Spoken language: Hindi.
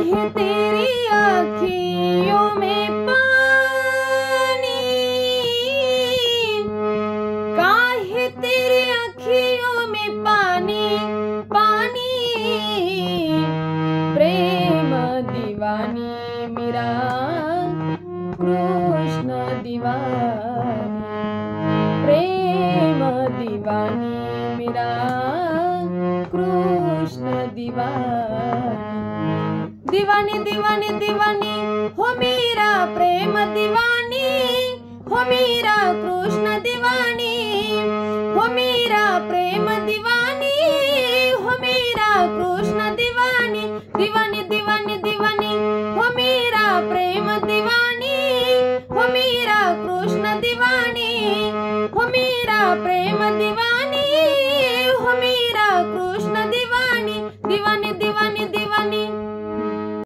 काहे तेरी आँखियों में पानी, काहे तेरी आँखियों में पानी पानी। प्रेम दीवानी मेरा कृष्ण दीवानी, प्रेम दीवानी मेरा कृष्ण दीवानी। दीवानी दीवानी दीवानी हो मेरा प्रेम दीवानी, हो मेरा